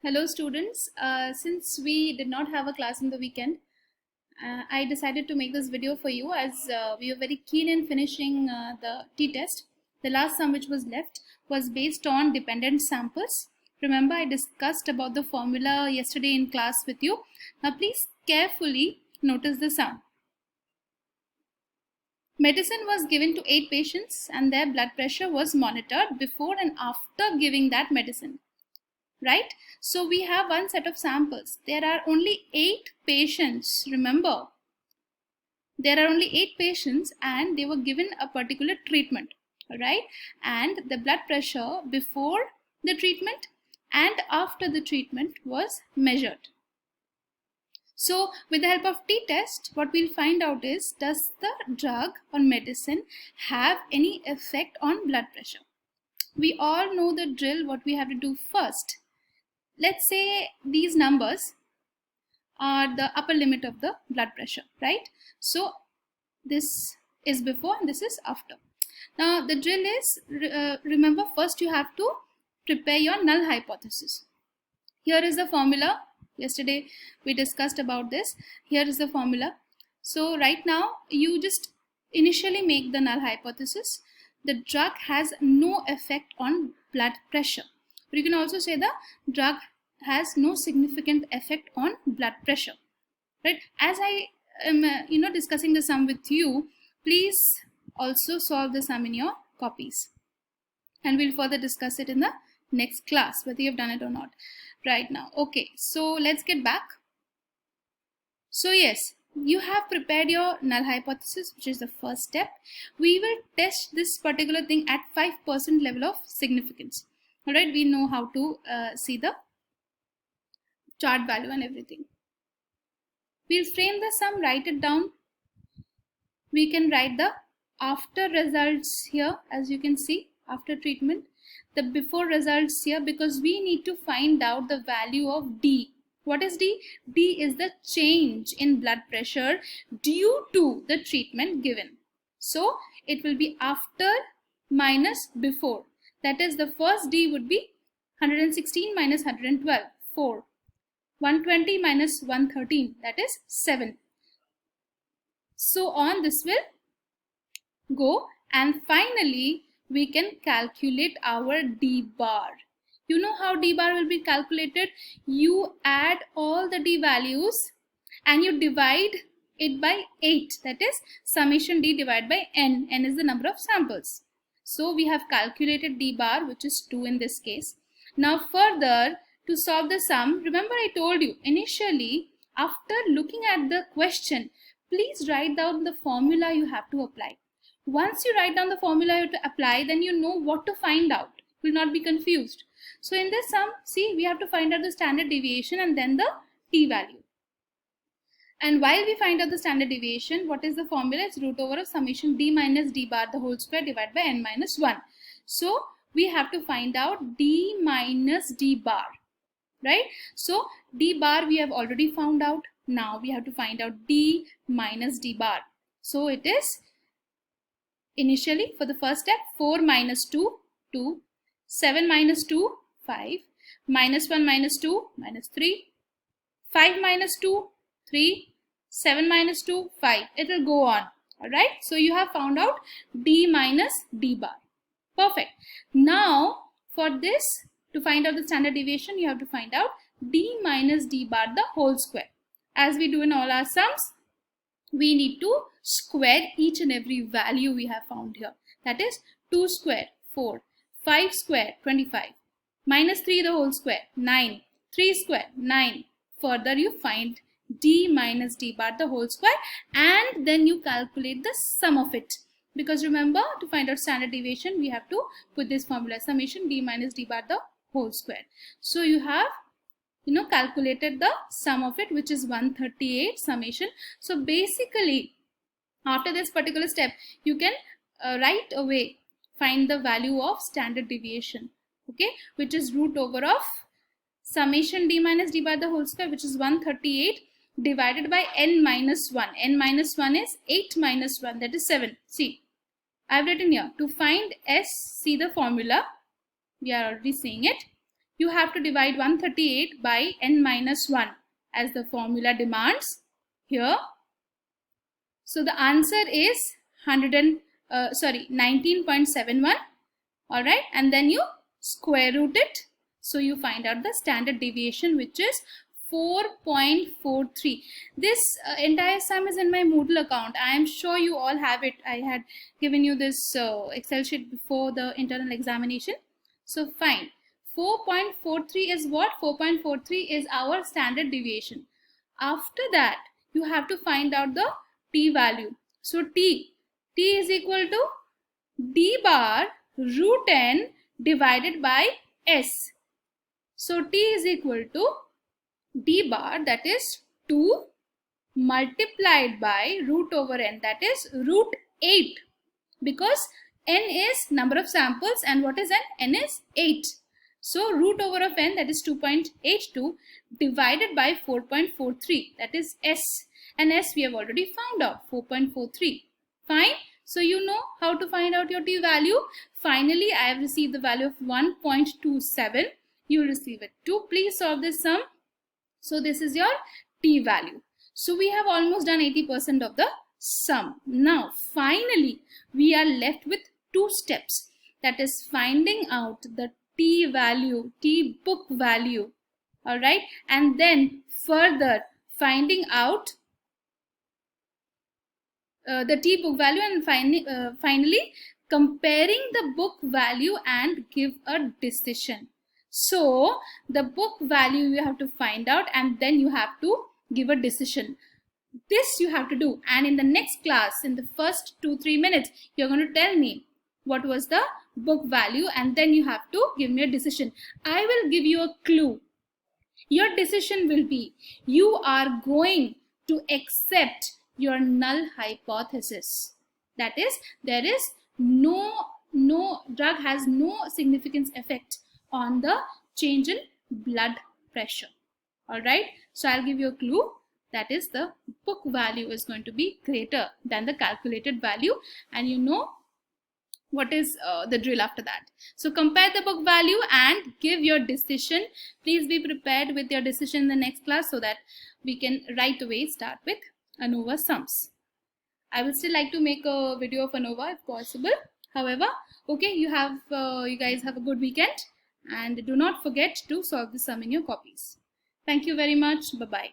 Hello students, since we did not have a class in the weekend, I decided to make this video for you as we were very keen in finishing the t-test. The last sum which was left was based on dependent samples. Remember, I discussed about the formula yesterday in class with you. Now please carefully notice the sum. Medicine was given to 8 patients and their blood pressure was monitored before and after giving that medicine. Right? So we have one set of samples. There are only 8 patients. Remember, there are only 8 patients and they were given a particular treatment. Right? And the blood pressure before the treatment and after the treatment was measured. So with the help of t-test, what we'll find out is, does the drug or medicine have any effect on blood pressure? We all know the drill, what we have to do first. Let's say these numbers are the upper limit of the blood pressure, right? So this is before and this is after. Now the drill is, remember, first you have to prepare your null hypothesis. Here is the formula. Yesterday we discussed about this. Here is the formula. So right now you just initially make the null hypothesis. The drug has no effect on blood pressure. But you can also say the drug has no significant effect on blood pressure, right? As I am discussing the sum with you, please also solve the sum in your copies, and we'll further discuss it in the next class whether you've done it or not right now. Okay, so let's get back. So yes, you have prepared your null hypothesis, which is the first step. We will test this particular thing at 5% level of significance. All right, we know how to see the chart value and everything. We'll frame the sum, write it down. We can write the after results here, as you can see, after treatment, the before results here, because we need to find out the value of D. What is D? D is the change in blood pressure due to the treatment given. So it will be after minus before. That is, the first D would be 116 minus 112, 4. 120 minus 113, that is 7. So on this will go, and finally we can calculate our D bar. You know how D bar will be calculated? You add all the D values and you divide it by 8. That is summation D divided by N. N is the number of samples. So we have calculated D bar, which is 2 in this case. Now further, to solve the sum, remember I told you initially, after looking at the question, please write down the formula you have to apply. Once you write down the formula you have to apply, then you know what to find out. You will not be confused. So in this sum, see, we have to find out the standard deviation and then the t value. And while we find out the standard deviation, what is the formula? It's root over of summation d minus d bar the whole square divided by n minus 1. So we have to find out d minus d bar, right? So d bar we have already found out. Now we have to find out d minus d bar. So it is, initially for the first step, 4 minus 2, 2, 7 minus 2, 5, minus 1 minus 2, minus 3, 5 minus 2, 3, 7 minus 2, 5. It will go on. Alright, so you have found out d minus d bar. Perfect. Now for this, to find out the standard deviation, you have to find out d minus d bar the whole square. As we do in all our sums, we need to square each and every value we have found here. That is 2 square, 4, 5 square, 25, minus 3 the whole square, 9, 3 square, 9. Further you find d minus d bar the whole square, and then you calculate the sum of it. Because remember, to find out standard deviation, we have to put this formula, summation d minus d bar the whole square. So you have calculated the sum of it, which is 138 summation. So basically, after this particular step, you can right away find the value of standard deviation, okay, which is root over of summation d minus d bar the whole square, which is 138 divided by n minus 1. N minus 1 is 8 minus 1, that is 7. See, I have written here, to find S, see the formula, we are already seeing it. you have to divide 138 by n minus 1 as the formula demands here. So the answer is 19.71. all right, and then you square root it, so you find out the standard deviation, which is 4.43. This entire sum is in my Moodle account. I am sure you all have it. I had given you this Excel sheet before the internal examination. So fine, 4.43 is what? 4.43 is our standard deviation. After that, you have to find out the t value. So t is equal to d bar root n divided by s. So t is equal to d bar, that is 2 multiplied by root over n, that is root 8, because n is number of samples and what is n? N is 8. So root over of n, that is 2.82 divided by 4.43, that is s, and s we have already found out, 4.43. Fine. So you know how to find out your t value. Finally, I have received the value of 1.27. You will receive it 2. Please solve this sum. So this is your t value. So we have almost done 80% of the sum. Now finally we are left with 2 steps, that is finding out the t value, t book value, all right, and then further finding out the t book value, and finally comparing the book value and give a decision. So the book value you have to find out and then you have to give a decision. This you have to do, and in the next class, in the first 2-3 minutes, you're going to tell me what was the book value and then you have to give me a decision. I will give you a clue. Your decision will be, you are going to accept your null hypothesis. That is, there is no drug has no significant effect on the change in blood pressure. All right, so I'll give you a clue, that is the book value is going to be greater than the calculated value, and you know what is the drill after that. So compare the book value and give your decision. Please be prepared with your decision in the next class so that we can right away start with ANOVA sums. I will still like to make a video of ANOVA if possible. However, okay, you guys have a good weekend, and do not forget to solve the sum in your copies. Thank you very much. Bye-bye.